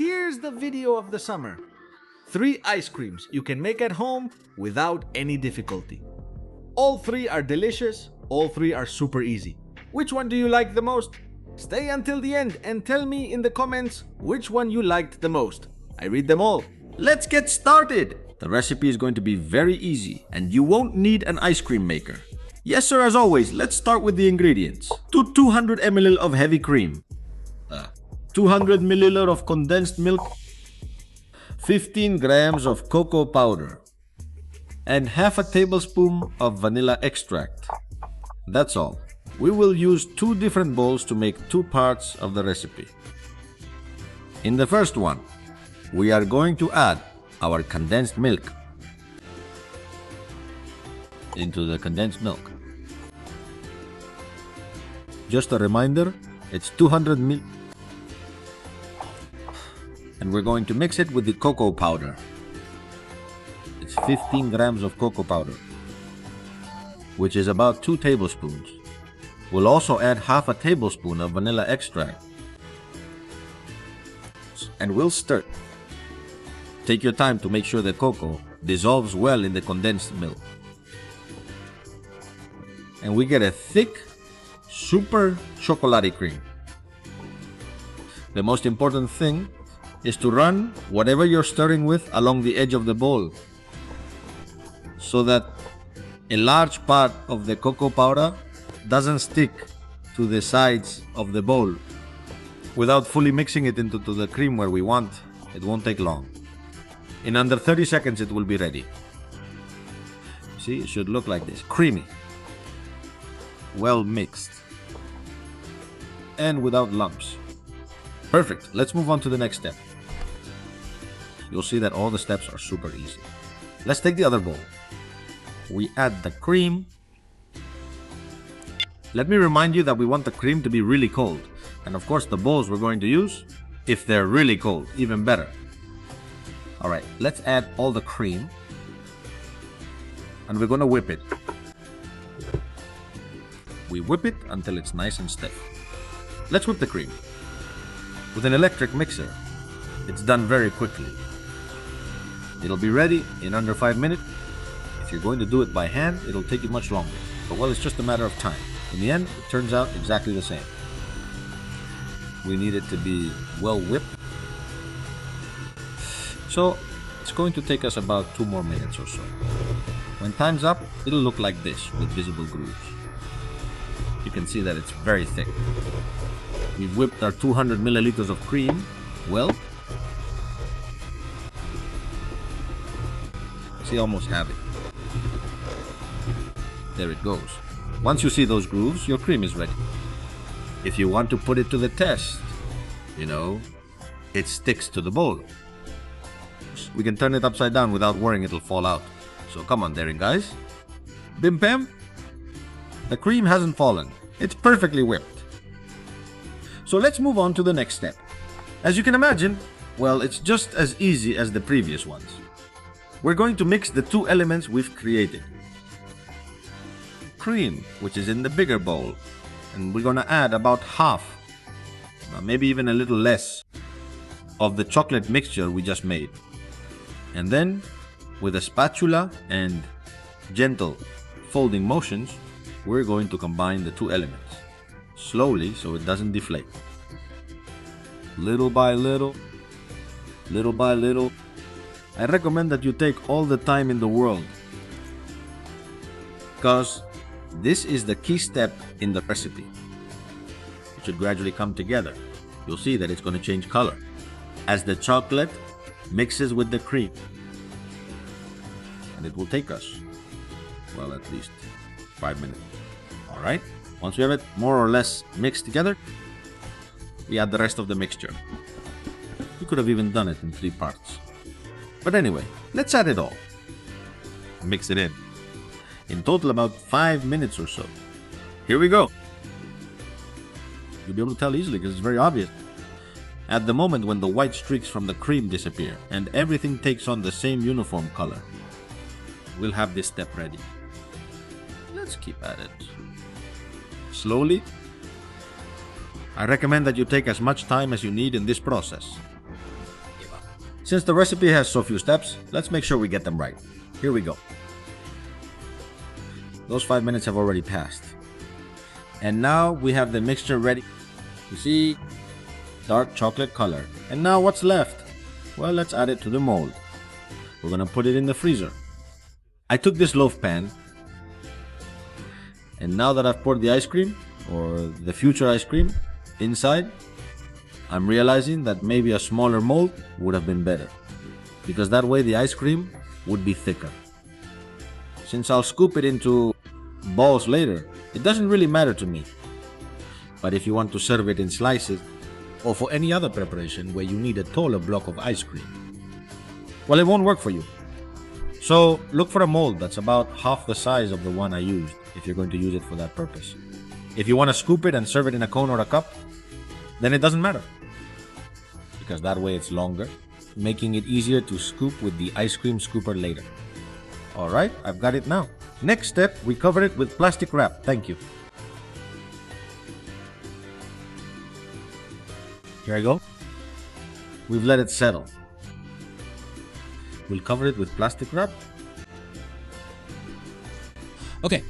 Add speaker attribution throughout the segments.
Speaker 1: Here's the video of the summer. 3 ice creams you can make at home without any difficulty. All 3 are delicious, all 3 are super easy. Which one do you like the most? Stay until the end and tell me in the comments which one you liked the most. I read them all.
Speaker 2: Let's get started! The recipe is going to be very easy and you won't need an ice cream maker. Yes sir, as always, let's start with the ingredients. 200 ml of heavy cream. 200 ml of condensed milk. 15 grams of cocoa powder. And half a tablespoon of vanilla extract. That's all. We will use 2 different bowls to make 2 parts of the recipe. In the first one, we are going to add our condensed milk into the condensed milk. Just a reminder, it's 200 ml. And we're going to mix it with the cocoa powder. It's 15 grams of cocoa powder, which is about 2 tablespoons. We'll also add half a tablespoon of vanilla extract. And we'll stir. Take your time to make sure the cocoa dissolves well in the condensed milk. And we get a thick, super chocolatey cream. The most important thing is to run whatever you're stirring with along the edge of the bowl, so that a large part of the cocoa powder doesn't stick to the sides of the bowl. Without fully mixing it into the cream where we want, it won't take long. In under 30 seconds it will be ready. See, it should look like this, creamy, well mixed, and without lumps. Perfect, let's move on to the next step. You'll see that all the steps are super easy. Let's take the other bowl. We add the cream. Let me remind you that we want the cream to be really cold. And of course the bowls we're going to use, if they're really cold, even better. Alright, let's add all the cream. And we're going to whip it. We whip it until it's nice and stiff. Let's whip the cream. With an electric mixer, it's done very quickly. It'll be ready in under 5 minutes. If you're going to do it by hand, it'll take you much longer. But well, it's just a matter of time. In the end, it turns out exactly the same. We need it to be well whipped. So, it's going to take us about 2 more minutes or so. When time's up, it'll look like this with visible grooves. You can see that it's very thick. We've whipped our 200 milliliters of cream well. See, almost have it. There it goes. Once you see those grooves, your cream is ready. If you want to put it to the test, you know, it sticks to the bowl. We can turn it upside down without worrying it'll fall out. So come on, daring guys. Bim bam. The cream hasn't fallen. It's perfectly whipped. So let's move on to the next step. As you can imagine, well, it's just as easy as the previous ones. We're going to mix the 2 elements we've created. Cream, which is in the bigger bowl, and we're going to add about half, maybe even a little less, of the chocolate mixture we just made. And then, with a spatula and gentle folding motions, we're going to combine the 2 elements, slowly so it doesn't deflate. Little by little, little by little. I recommend that you take all the time in the world, because this is the key step in the recipe. It should gradually come together. You'll see that it's going to change color as the chocolate mixes with the cream. And it will take us, well, at least 5 minutes. Alright, once we have it more or less mixed together, we add the rest of the mixture. We could have even done it in 3 parts. But anyway, let's add it all. Mix it in. In total about 5 minutes or so. Here we go. You'll be able to tell easily because it's very obvious. At the moment when the white streaks from the cream disappear and everything takes on the same uniform color, we'll have this step ready. Let's keep at it. Slowly. I recommend that you take as much time as you need in this process. Since the recipe has so few steps, let's make sure we get them right. Here we go. Those 5 minutes have already passed. And now we have the mixture ready. You see, dark chocolate color. And now what's left? Well, let's add it to the mold. We're gonna put it in the freezer. I took this loaf pan, and now that I've poured the ice cream, or the future ice cream, inside, I'm realizing that maybe a smaller mold would have been better, because that way the ice cream would be thicker. Since I'll scoop it into balls later, it doesn't really matter to me. But if you want to serve it in slices, or for any other preparation where you need a taller block of ice cream, well, it won't work for you. So look for a mold that's about half the size of the one I used if you're going to use it for that purpose. If you want to scoop it and serve it in a cone or a cup, then it doesn't matter, because that way it's longer, making it easier to scoop with the ice cream scooper later. Alright, I've got it now. Next step, we cover it with plastic wrap. Thank you. Here I go. We've let it settle. We'll cover it with plastic wrap. Okay.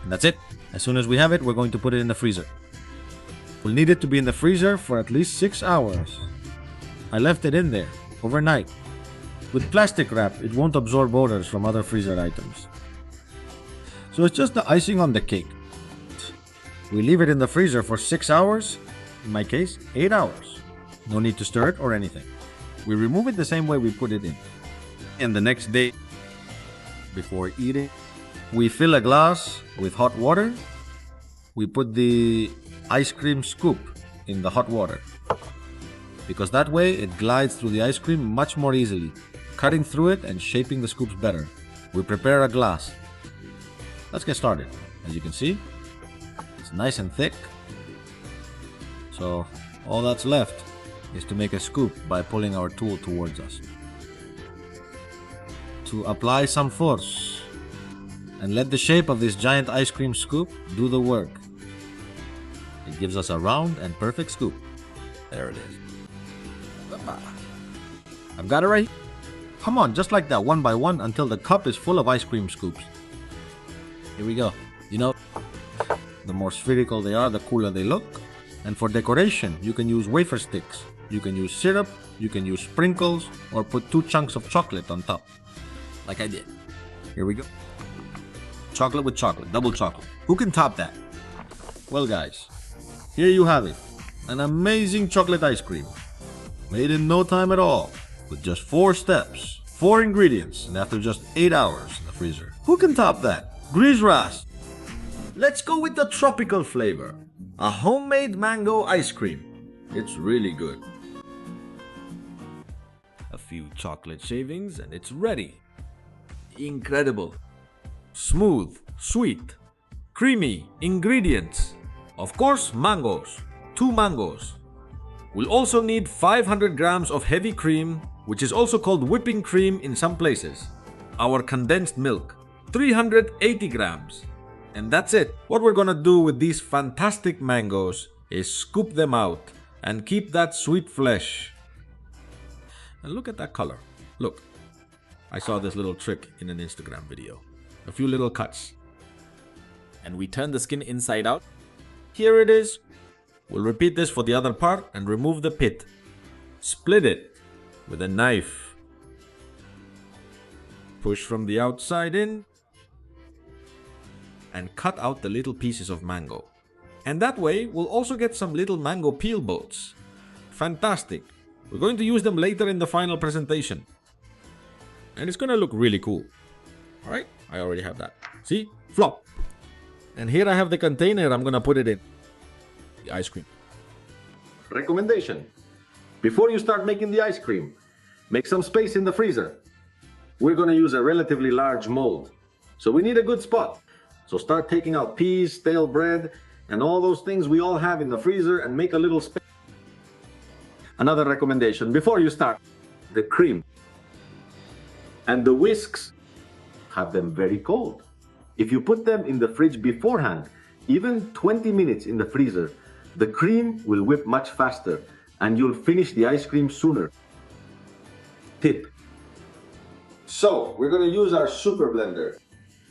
Speaker 2: And that's it. As soon as we have it, we're going to put it in the freezer. We'll need it to be in the freezer for at least 6 hours. I left it in there overnight. With plastic wrap, it won't absorb odors from other freezer items. So it's just the icing on the cake. We leave it in the freezer for 6 hours, in my case, 8 hours. No need to stir it or anything. We remove it the same way we put it in. And the next day, before eating, we fill a glass with hot water. We put the ice cream scoop in the hot water, because that way it glides through the ice cream much more easily, cutting through it and shaping the scoops better. We prepare a glass. Let's get started. As you can see, it's nice and thick. So all that's left is to make a scoop by pulling our tool towards us. To apply some force and let the shape of this giant ice cream scoop do the work. It gives us a round and perfect scoop. There it is. I've got it right. Come on, just like that, one by one, until the cup is full of ice cream scoops. Here we go. You know, the more spherical they are, the cooler they look. And for decoration, you can use wafer sticks. You can use syrup, you can use sprinkles, or put 2 chunks of chocolate on top, like I did. Here we go. Chocolate with chocolate, double chocolate. Who can top that? Well guys, here you have it. An amazing chocolate ice cream. Made in no time at all, with just 4 steps, 4 ingredients, and after just 8 hours in the freezer. Who can top that? Grease Ras. Let's go with the tropical flavor. A homemade mango ice cream. It's really good. A few chocolate shavings and it's ready. Incredible. Smooth, sweet, creamy ingredients. Of course, mangoes. 2 mangoes. We'll also need 500 grams of heavy cream, which is also called whipping cream in some places. Our condensed milk, 380 grams. And that's it. What we're gonna do with these fantastic mangoes is scoop them out and keep that sweet flesh. And look at that color. Look, I saw this little trick in an Instagram video. A few little cuts.
Speaker 3: And we turn the skin inside out.
Speaker 1: Here it is. We'll repeat this for the other part and remove the pit. Split it with a knife. Push from the outside in. And cut out the little pieces of mango. And that way, we'll also get some little mango peel boats. Fantastic. We're going to use them later in the final presentation. And it's gonna look really cool. Alright, I already have that. See? Flop. And here I have the container I'm gonna put it in. The ice cream.
Speaker 4: Recommendation: before you start making the ice cream, make some space in the freezer. We're gonna use a relatively large mold, so we need a good spot. So start taking out peas, stale bread, and all those things we all have in the freezer and make a little space. Another recommendation: before you start, the cream and the whisks, have them very cold. If you put them in the fridge beforehand, even 20 minutes in the freezer, the cream will whip much faster and you'll finish the ice cream sooner. Tip. So, we're going to use our super blender,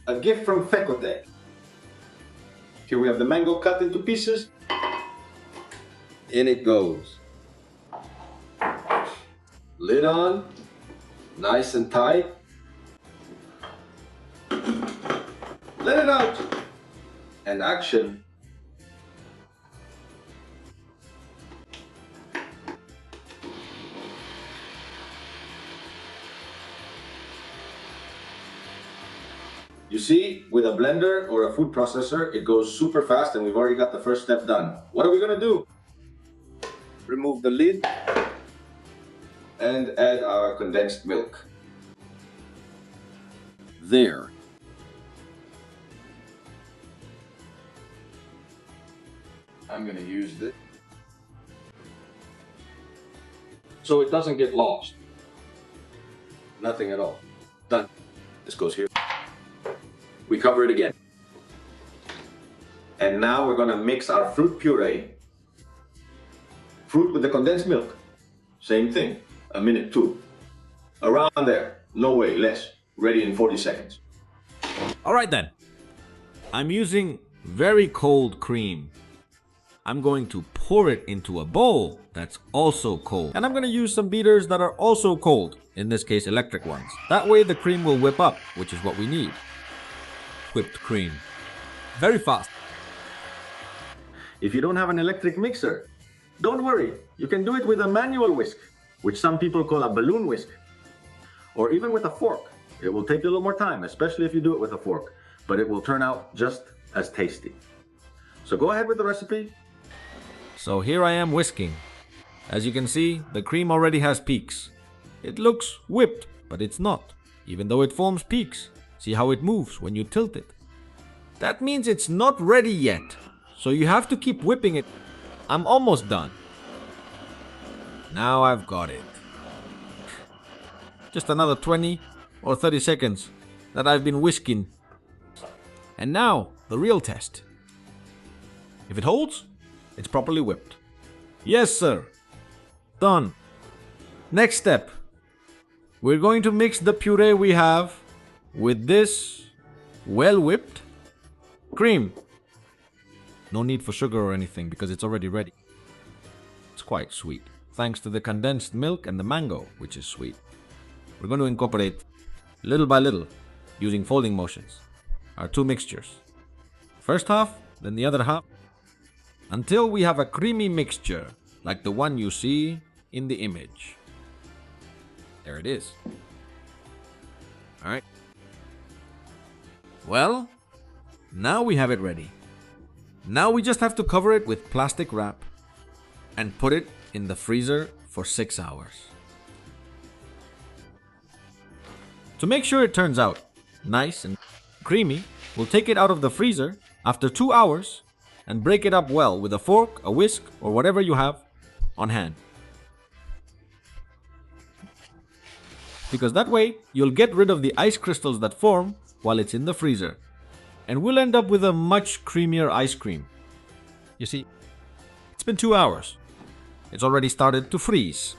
Speaker 4: a gift from Fecotec. Here we have the mango cut into pieces. In it goes. Lid on, nice and tight. Let it out, and action. You see, with a blender or a food processor, it goes super fast and we've already got the first step done. What are we gonna do? Remove the lid and add our condensed milk.
Speaker 2: There.
Speaker 4: I'm gonna use this so it doesn't get lost. Nothing at all. Done. This goes here. We cover it again. And now we're gonna mix our fruit puree. Fruit with the condensed milk. Same thing. A minute too. Around there. No way, less. Ready in 40 seconds.
Speaker 3: Alright then. I'm using very cold cream. I'm going to pour it into a bowl that's also cold. And I'm going to use some beaters that are also cold. In this case, electric ones. That way the cream will whip up, which is what we need. Whipped cream. Very fast.
Speaker 4: If you don't have an electric mixer, don't worry. You can do it with a manual whisk, which some people call a balloon whisk. Or even with a fork. It will take a little more time, especially if you do it with a fork. But it will turn out just as tasty. So go ahead with the recipe.
Speaker 3: So here I am whisking. As you can see, the cream already has peaks. It looks whipped, but it's not, even though it forms peaks. See how it moves when you tilt it. That means it's not ready yet, so you have to keep whipping it. I'm almost done. Now I've got it. Just another 20 or 30 seconds that I've been whisking. And now, the real test. If it holds, it's properly whipped. Yes, sir. Done. Next step. We're going to mix the puree we have with this well whipped cream. No need for sugar or anything because it's already ready. It's quite sweet, thanks to the condensed milk and the mango, which is sweet. We're going to incorporate little by little, using folding motions, our two mixtures. First half, then the other half, until we have a creamy mixture like the one you see in the image. There it is. Alright. Well, now we have it ready. Now we just have to cover it with plastic wrap and put it in the freezer for 6 hours. To make sure it turns out nice and creamy, we'll take it out of the freezer after 2 hours and break it up well with a fork, a whisk, or whatever you have on hand. Because that way, you'll get rid of the ice crystals that form while it's in the freezer. And we'll end up with a much creamier ice cream. You see, it's been 2 hours. It's already started to freeze,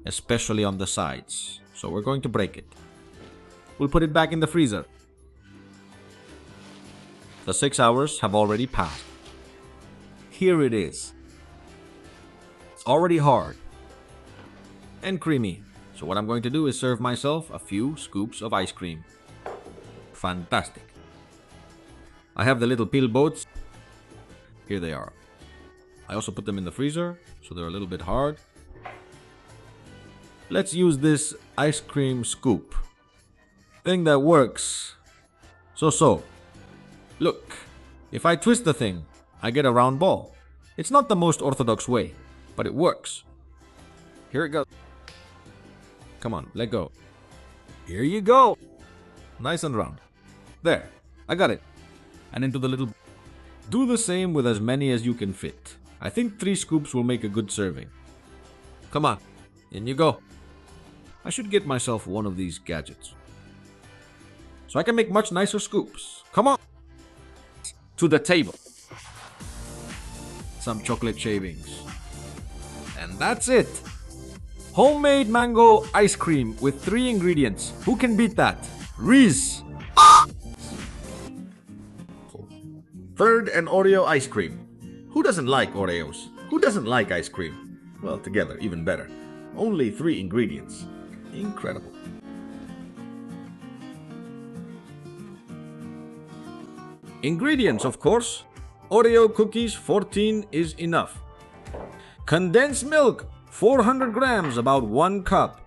Speaker 3: especially on the sides. So we're going to break it. We'll put it back in the freezer. The 6 hours have already passed. Here it is. It's already hard and creamy. So what I'm going to do is serve myself a few scoops of ice cream. Fantastic. I have the little pill boats. Here they are. I also put them in the freezer, so they're a little bit hard. Let's use this ice cream scoop. Thing that works. So. Look, if I twist the thing, I get a round ball. It's not the most orthodox way, but it works. Here it goes. Come on, let go. Here you go. Nice and round. There, I got it. And into the little... Do the same with as many as you can fit. I think 3 scoops will make a good serving. Come on, in you go. I should get myself one of these gadgets, so I can make much nicer scoops. Come on. To the table. Some chocolate shavings. And And that's it. Homemade mango ice cream with 3 ingredients. Who can beat that? Reese.
Speaker 2: Third, an Oreo ice cream. Who doesn't like Oreos? Who doesn't like ice cream? Well, together, even better. Only 3 ingredients. Incredible.
Speaker 3: Ingredients, of course. Oreo cookies, 14 is enough. Condensed milk, 400 grams, about 1 cup.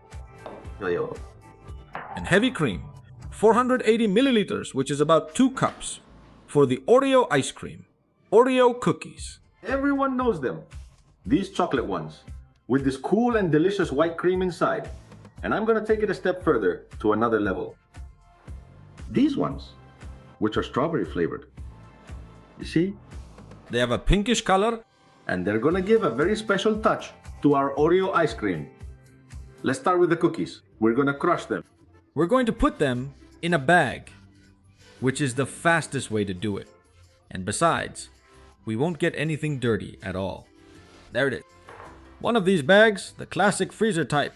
Speaker 3: And heavy cream, 480 milliliters, which is about 2 cups. For the Oreo ice cream. Oreo cookies.
Speaker 4: Everyone knows them. These chocolate ones, with this cool and delicious white cream inside. And I'm gonna take it a step further to another level. These ones, which are strawberry flavored. You see?
Speaker 3: They have a pinkish color.
Speaker 4: And they're gonna give a very special touch to our Oreo ice cream. Let's start with the cookies. We're gonna crush them.
Speaker 3: We're going to put them in a bag, which is the fastest way to do it. And besides, we won't get anything dirty at all. There it is. One of these bags, the classic freezer type.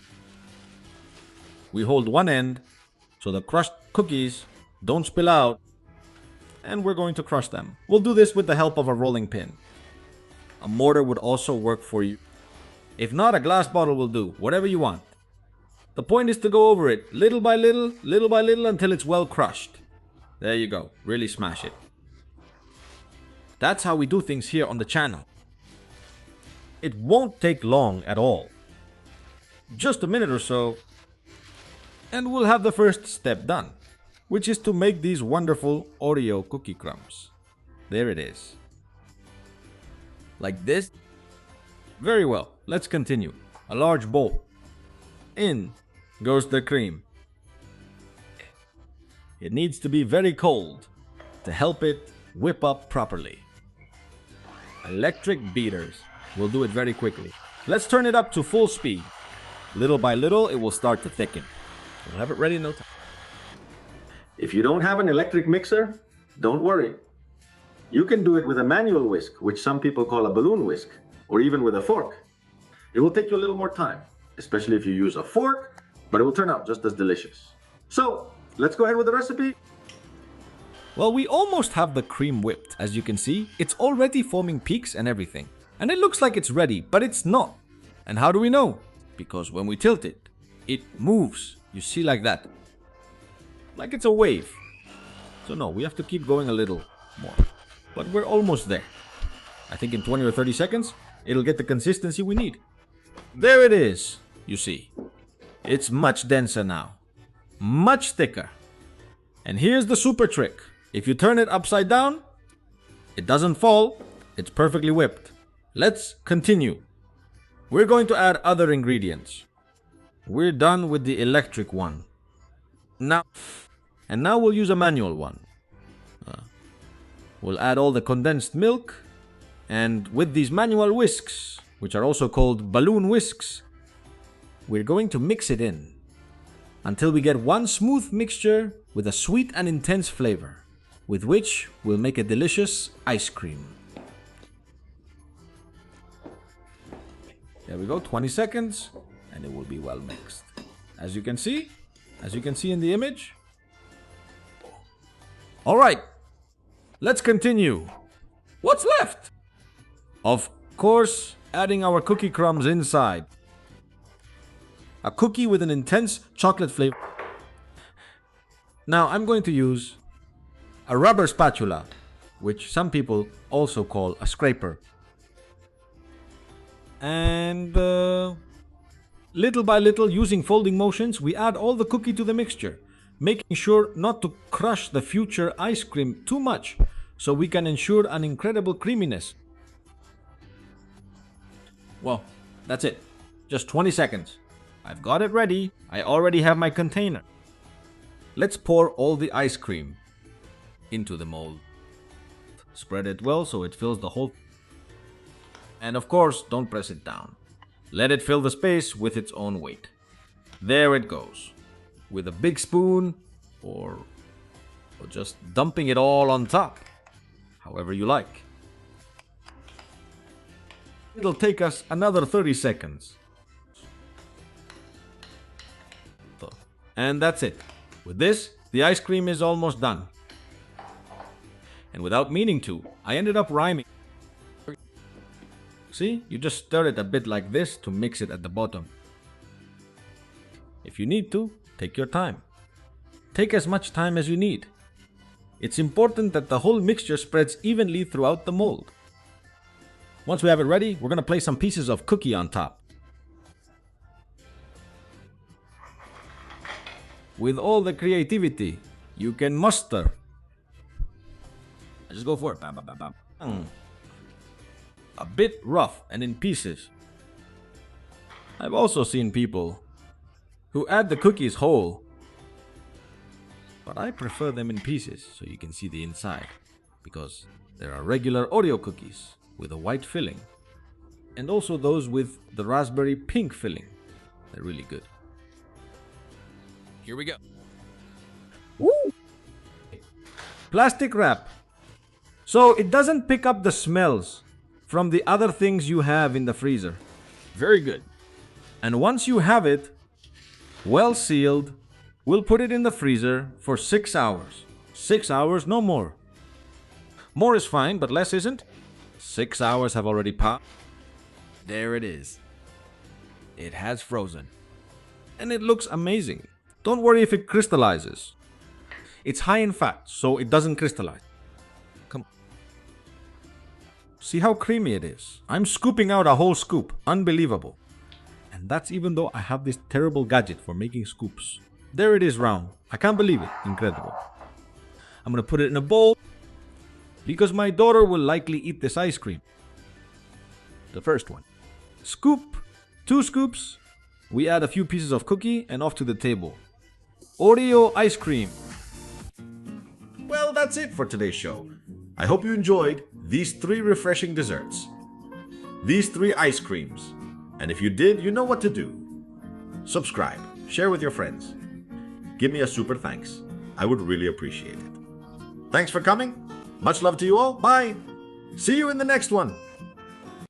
Speaker 3: We hold one end so the crushed cookies don't spill out, and we're going to crush them. We'll do this with the help of a rolling pin. A mortar would also work for you. If not, a glass bottle will do, whatever you want. The point is to go over it little by little until it's well crushed. There you go, really smash it. That's how we do things here on the channel. It won't take long at all. Just a minute or so, and we'll have the first step done, which is to make these wonderful Oreo cookie crumbs. There it is. Like this. Very well, let's continue. A large bowl. In goes the cream. It needs to be very cold to help it whip up properly. Electric beaters will do it very quickly. Let's turn it up to full speed. Little by little, it will start to thicken. We'll have it ready in no time.
Speaker 4: If you don't have an electric mixer, don't worry. You can do it with a manual whisk, which some people call a balloon whisk, or even with a fork. It will take you a little more time, especially if you use a fork, but it will turn out just as delicious. So, let's go ahead with the recipe.
Speaker 3: Well, we almost have the cream whipped. As you can see, it's already forming peaks and everything. And it looks like it's ready, but it's not. And how do we know? Because when we tilt it, it moves. You see, like that. Like it's a wave. So no, we have to keep going a little more. But we're almost there. I think in 20 or 30 seconds, it'll get the consistency we need. There it is, you see. It's much denser now. Much thicker. And here's the super trick. If you turn it upside down, it doesn't fall. It's perfectly whipped. Let's continue. We're going to add other ingredients. We're done with the electric one. Now we'll use a manual one. We'll add all the condensed milk, and with these manual whisks, which are also called balloon whisks, we're going to mix it in until we get one smooth mixture with a sweet and intense flavor, with which we'll make a delicious ice cream. There we go, 20 seconds, and it will be well mixed. As you can see in the image. All right, let's continue. What's left? Of course, adding our cookie crumbs inside. A cookie with an intense chocolate flavor. Now I'm going to use a rubber spatula, which some people also call a scraper. And little by little, using folding motions, we add all the cookie to the mixture, making sure not to crush the future ice cream too much, so we can ensure an incredible creaminess. Well, that's it. Just 20 seconds. I've got it ready. I already have my container. Let's pour all the ice cream into the mold. Spread it well so it fills the whole. And of course, don't press it down. Let it fill the space with its own weight. There it goes. With a big spoon or just dumping it all on top. However you like. It'll take us another 30 seconds. And that's it. With this, the ice cream is almost done. And without meaning to, I ended up rhyming. See, you just stir it a bit like this to mix it at the bottom. If you need to, take your time. Take as much time as you need. It's important that the whole mixture spreads evenly throughout the mold. Once we have it ready, we're going to place some pieces of cookie on top. With all the creativity you can muster. Just go for it. Bam, bam, bam, bam. A bit rough and in pieces. I've also seen people who add the cookies whole, but I prefer them in pieces so you can see the inside, because there are regular Oreo cookies with a white filling, and also those with the raspberry pink filling. They're really good. Here we go. Woo! Plastic wrap, so it doesn't pick up the smells from the other things you have in the freezer. Very good. And once you have it well sealed, we'll put it in the freezer for 6 hours. 6 hours, no more. More is fine, but less isn't. 6 hours have already passed. There it is. It has frozen. And it looks amazing. Don't worry if it crystallizes. It's high in fat, so it doesn't crystallize. Come on. See how creamy it is? I'm scooping out a whole scoop. Unbelievable. And that's even though I have this terrible gadget for making scoops. There it is round. I can't believe it. Incredible. I'm gonna put it in a bowl because my daughter will likely eat this ice cream. The first one. Scoop. 2 scoops. We add a few pieces of cookie and off to the table. Oreo ice cream.
Speaker 1: Well, that's it for today's show. I hope you enjoyed these 3 refreshing desserts. These 3 ice creams. And if you did, you know what to do. Subscribe, share with your friends. Give me a super thanks. I would really appreciate it. Thanks for coming. Much love to you all. Bye. See you in the next one.